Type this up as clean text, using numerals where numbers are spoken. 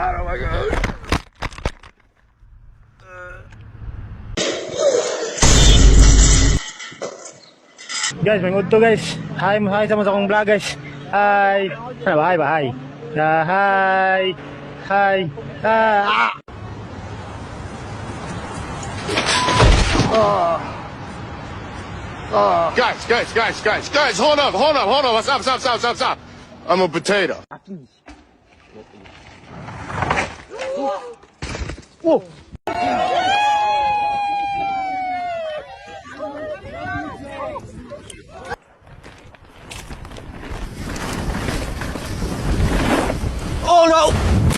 god, oh my god. Guys, may mood to guys. Hi sa mga akong vlog guys. Hi. Sana ba? Hi ba? Hi. Hi. Hi. Ah. Oh. Oh. Guys, hold up. Stop. I'm a potato. Oh. Oh no!